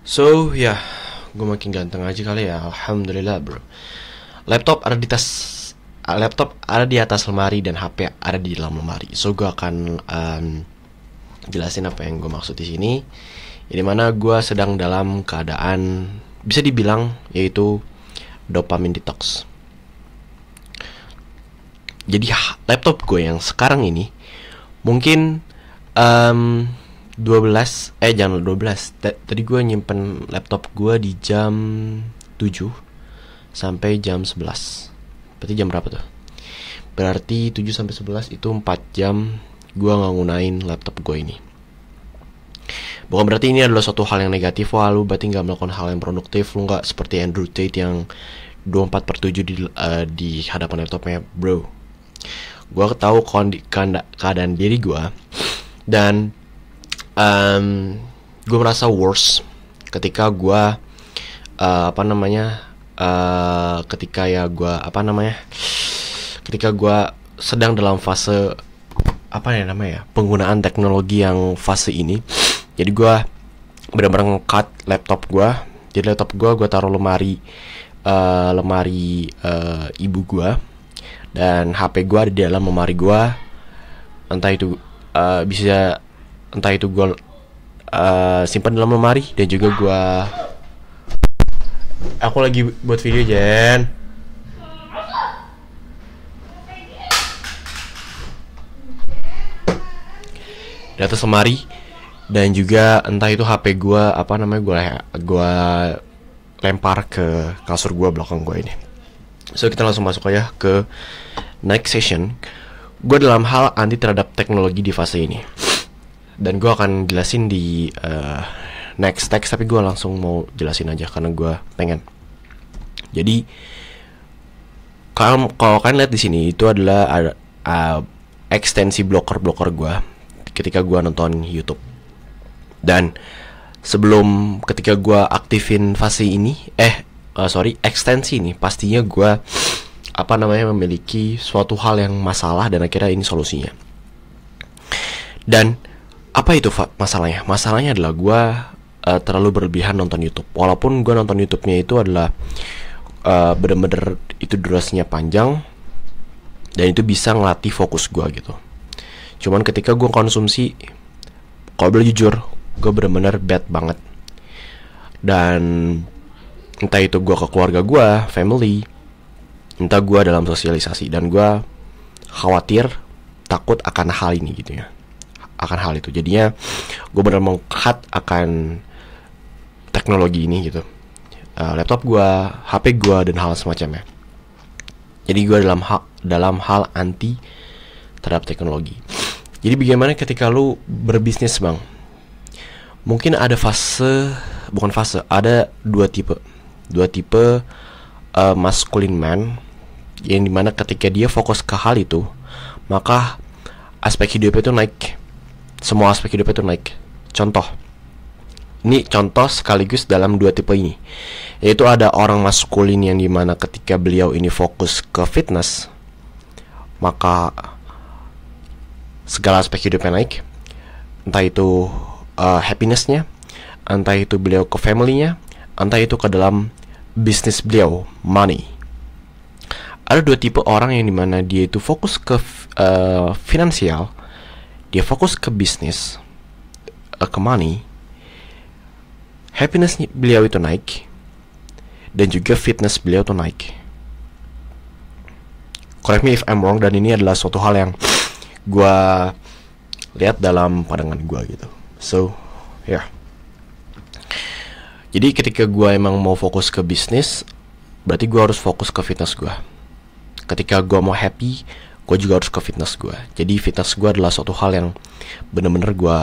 So ya, gue makin ganteng aja kali ya. Alhamdulillah bro. Laptop ada di tas, laptop ada di atas lemari dan HP ada di dalam lemari. So gue akan jelasin apa yang gue maksud di sini. Di mana gue sedang dalam keadaan bisa dibilang yaitu dopamine detox. Jadi laptop gue yang sekarang ini mungkin 12 jangan 12. Tadi gue nyimpen laptop gue di jam 7 sampai jam 11. Berarti jam berapa tuh? Berarti 7 sampai 11 itu 4 jam gue nggak gunain laptop gue ini. Bukan berarti ini adalah suatu hal yang negatif. Wah, lu berarti nggak melakukan hal yang produktif. Lu nggak seperti Andrew Tate yang 24/7 di hadapan laptopnya, bro. Gue tahu keadaan diri gue. Dan gue merasa worse ketika gue ketika gue sedang dalam fase penggunaan teknologi yang fase ini. Jadi gue benar-benar nge-cut laptop gue. Jadi laptop gue taruh lemari ibu gue, dan HP gue ada di dalam lemari gue. Entah itu gue simpan dalam lemari, dan juga aku lagi buat video, Jen. Di atas lemari, dan juga entah itu HP gue gue lempar ke kasur gue belakang gue ini. So kita langsung masuk aja ke next session. Gue dalam hal anti terhadap teknologi di fase ini, dan gue akan jelasin di next text, tapi gue langsung mau jelasin aja karena gue pengen. Jadi kalau kalian lihat di sini, itu adalah ekstensi blocker gue ketika gue nonton YouTube. Dan sebelum ketika gue aktifin fase ini, ekstensi ini, pastinya gue memiliki suatu hal yang masalah, dan akhirnya ini solusinya. Dan apa itu masalahnya? Masalahnya adalah gue terlalu berlebihan nonton YouTube. Walaupun gue nonton YouTube-nya itu adalah bener-bener itu durasinya panjang, dan itu bisa ngelatih fokus gue gitu. Cuman ketika gue konsumsi, kalau boleh jujur, gue bener-bener bad banget. Dan entah itu gue ke keluarga gue, family, entah gue dalam sosialisasi, dan gue khawatir, takut akan hal ini gitu ya, akan hal itu. Jadinya gue benar mau cut akan teknologi ini gitu, laptop gue, HP gue, dan hal semacamnya. Jadi gue dalam hal anti terhadap teknologi. Jadi bagaimana ketika lu berbisnis, bang? Mungkin ada ada dua tipe masculine man, yang dimana ketika dia fokus ke hal itu, maka aspek hidupnya itu naik. Semua aspek hidupnya itu naik. Ini contoh sekaligus dalam dua tipe ini, yaitu ada orang maskulin yang dimana ketika beliau ini fokus ke fitness, maka segala aspek hidupnya naik. Entah itu happinessnya, entah itu beliau ke family-nya, entah itu ke dalam bisnis beliau, money. Ada dua tipe orang yang dimana dia itu fokus ke finansial, dia fokus ke bisnis, ke money, happiness beliau itu naik, dan juga fitness beliau itu naik. Correct me if I'm wrong, dan ini adalah suatu hal yang gue lihat dalam pandangan gue gitu. So yeah. Jadi ketika gue emang mau fokus ke bisnis, berarti gue harus fokus ke fitness gue. Ketika gue mau happy, gue juga harus ke fitness gue. Jadi fitness gue adalah suatu hal yang bener-bener gue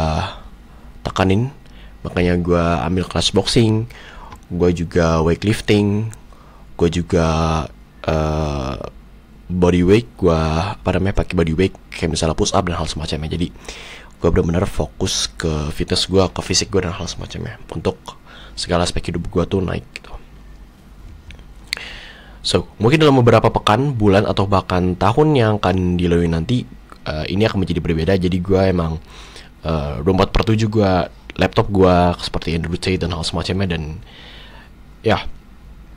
tekanin. Makanya gue ambil kelas boxing, gue juga weightlifting, gue juga body weight, gue pakai body weight kayak misalnya push up dan hal semacamnya. Jadi gue benar-benar fokus ke fitness gue, ke fisik gue, dan hal semacamnya, untuk segala aspek hidup gue tuh naik gitu. So mungkin dalam beberapa pekan, bulan, atau bahkan tahun yang akan dilalui nanti, ini akan menjadi berbeda. Jadi gue emang 24/7 gue laptop gue seperti Android dan hal semacamnya. Dan ya,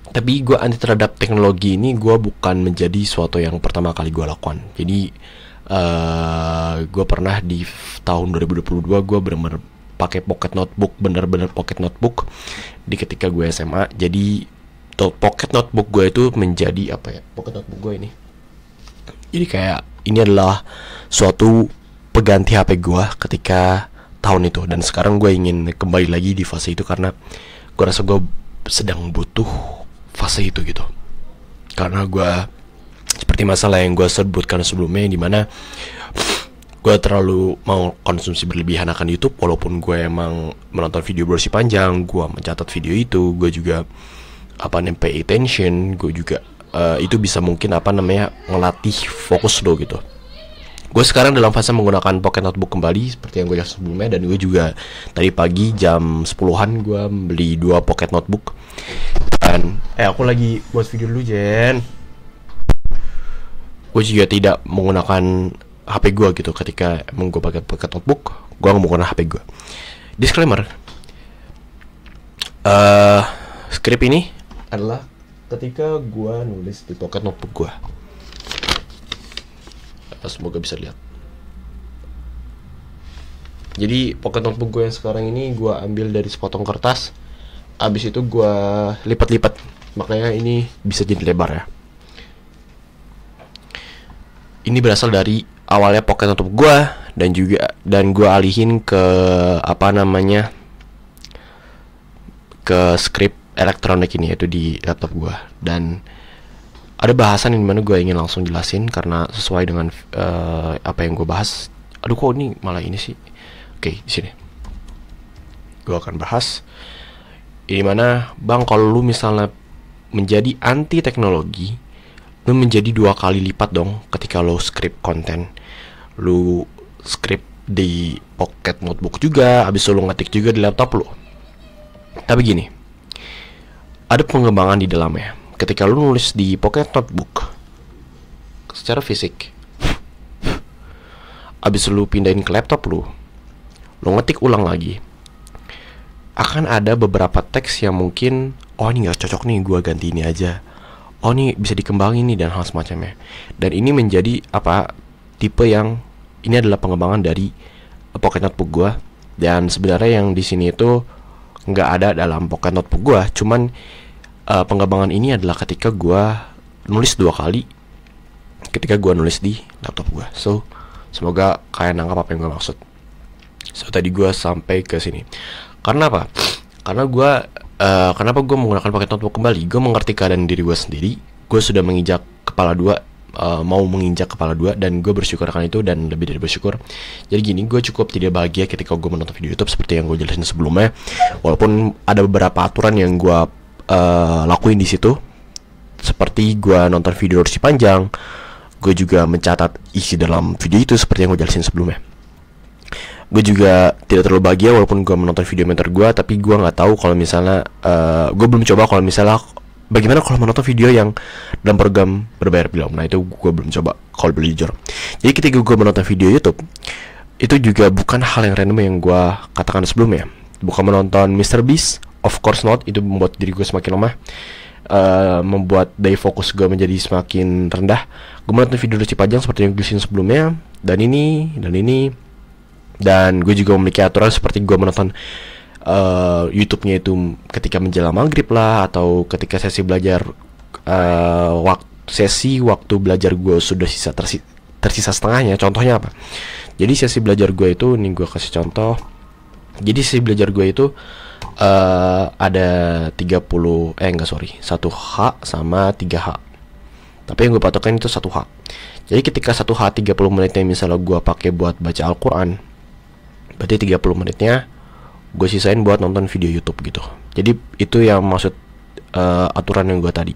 tapi gue anti terhadap teknologi ini gue bukan menjadi suatu yang pertama kali gue lakukan. Jadi gue pernah di tahun 2022 gue bener-bener pakai pocket notebook, bener-bener pocket notebook di ketika gue SMA. Jadi pocket notebook gue itu menjadi apa ya, pocket notebook gue ini jadi kayak ini adalah suatu pengganti HP gue ketika tahun itu. Dan sekarang gue ingin kembali lagi di fase itu karena gue rasa gue sedang butuh fase itu gitu. Karena gue seperti masalah yang gue sebutkan sebelumnya, dimana gue terlalu mau konsumsi berlebihan akan YouTube. Walaupun gue emang menonton video durasi panjang, gue mencatat video itu, gue juga pay attention, gue juga itu bisa mungkin ngelatih fokus lo gitu. Gue sekarang dalam fase menggunakan pocket notebook kembali seperti yang gue jelaskan sebelumnya. Dan gue juga tadi pagi jam 10-an gue beli 2 pocket notebook. Dan aku lagi buat video dulu, Jen. Gue juga tidak menggunakan HP gue gitu ketika gue pakai pocket notebook. Gue nggak menggunakan HP gue. Disclaimer, skrip ini adalah ketika gue nulis di pocket notebook gue. Semoga bisa lihat. Jadi pocket notebook gue yang sekarang ini gue ambil dari sepotong kertas. Abis itu gue lipat-lipat, makanya ini bisa jadi lebar ya. Ini berasal dari awalnya pocket notebook gue, dan gue alihin ke ke script elektronik ini, yaitu di laptop gue. Dan ada bahasan yang dimana gue ingin langsung jelasin karena sesuai dengan apa yang gue bahas. Aduh, kok ini malah ini sih. Oke, di sini gue akan bahas ini mana, bang, kalau lu misalnya menjadi anti teknologi, lu menjadi 2 kali lipat dong ketika lu script konten. Lu script di pocket notebook juga, abis itu lu ngetik juga di laptop lu. Tapi gini, ada pengembangan di dalamnya. Ketika lu nulis di pocket notebook secara fisik, abis lu pindahin ke laptop lu ngetik ulang lagi, akan ada beberapa teks yang mungkin, oh ini gak cocok nih, gua ganti ini aja. Oh ini bisa dikembangin nih, dan hal semacamnya. Dan ini menjadi tipe yang ini adalah pengembangan dari pocket notebook gua. Dan sebenarnya yang di sini itu nggak ada dalam pocket notebook gua, cuman pengembangan ini adalah ketika gua nulis 2 kali ketika gua nulis di laptop gua. So semoga kalian nangkap apa yang gua maksud. So tadi gua sampai ke sini karena apa? Karena kenapa gue menggunakan pocket notebook kembali? Gue mengerti keadaan diri gue sendiri. Gue sudah menginjak kepala 2, mau menginjak kepala 2, dan gue bersyukur akan itu, dan lebih dari bersyukur. Jadi gini, gue cukup tidak bahagia ketika gue menonton video YouTube seperti yang gue jelasin sebelumnya. Walaupun ada beberapa aturan yang gue lakuin di situ, seperti gue nonton video durasi panjang, gue juga mencatat isi dalam video itu seperti yang gue jelasin sebelumnya. Gue juga tidak terlalu bahagia walaupun gue menonton video mentor gue, tapi gue nggak tahu kalau misalnya gue belum coba kalau misalnya bagaimana kalau menonton video yang dalam program berbayar belum. Nah itu gue belum coba kalau boleh jujur. Jadi ketika gue menonton video YouTube, itu juga bukan hal yang random yang gue katakan sebelumnya. Bukan menonton MrBeast, of course not. Itu membuat diri gue semakin lemah, membuat daya fokus gue menjadi semakin rendah. Gue menonton video durasi panjang seperti yang gue jelasin sebelumnya, dan ini. Dan gue juga memiliki aturan seperti gue menonton YouTube-nya itu ketika menjelang maghrib lah, atau ketika sesi belajar, waktu belajar gue sudah tersisa setengahnya. Contohnya apa? Jadi sesi belajar gue itu, nih gue kasih contoh. Jadi sesi belajar gue itu ada 1H sama 3H. Tapi yang gue patokan itu 1H. Jadi ketika 1H 30 menitnya misalnya gue pakai buat baca Al-Quran, berarti 30 menitnya gue sisain buat nonton video YouTube gitu. Jadi itu yang maksud aturan yang gue tadi.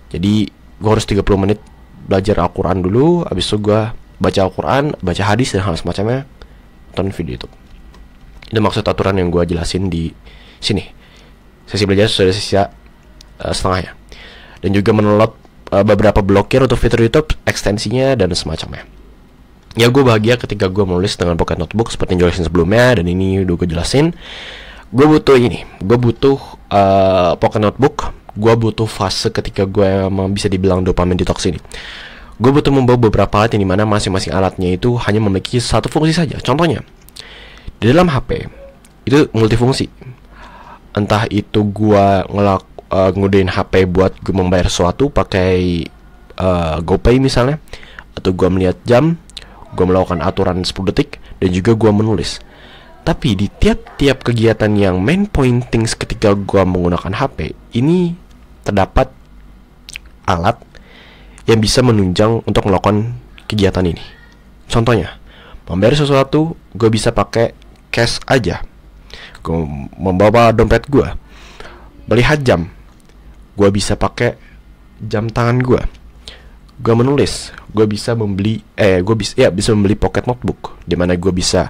Jadi gue harus 30 menit belajar Al-Quran dulu, habis itu gue baca Al-Quran, baca hadis dan hal semacamnya, nonton video YouTube. Itu maksud aturan yang gue jelasin di sini. Sesi belajar sudah sisa setengahnya. Dan juga menelot beberapa blokir untuk fitur YouTube, ekstensinya dan semacamnya. Ya gue bahagia ketika gue menulis dengan Pocket Notebook seperti yang jelasin sebelumnya, dan ini udah gue jelasin. Gue butuh ini, gue butuh Pocket Notebook. Gue butuh fase ketika gue emang bisa dibilang dopamine detox ini. Gue butuh membawa beberapa alat yang dimana masing-masing alatnya itu hanya memiliki satu fungsi saja. Contohnya, di dalam HP itu multifungsi. Entah itu gue ngudain HP buat gue membayar sesuatu pakai GoPay misalnya, atau gue melihat jam, gue melakukan aturan 10 detik, dan juga gue menulis. Tapi di tiap-tiap kegiatan yang main pointing ketika gue menggunakan HP ini, terdapat alat yang bisa menunjang untuk melakukan kegiatan ini. Contohnya, membayar sesuatu, gue bisa pakai cash aja. Gue membawa dompet gue. Melihat jam, gue bisa pakai jam tangan gue. Gue menulis, gue bisa membeli bisa membeli Pocket Notebook, dimana gue bisa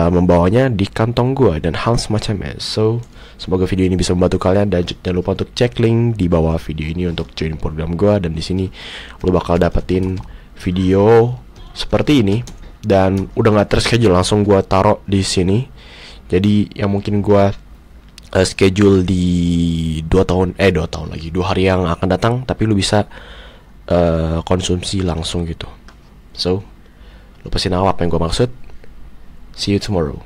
membawanya di kantong gue dan hal semacamnya. So, semoga video ini bisa membantu kalian, dan jangan lupa untuk cek link di bawah video ini untuk join program gue. Dan di sini lo bakal dapetin video seperti ini, dan udah nggak terschedule, langsung gue taruh di sini. Jadi yang mungkin gue schedule di 2 hari yang akan datang, tapi lu bisa konsumsi langsung gitu. So, lu pasti tahu apa yang gue maksud. See you tomorrow.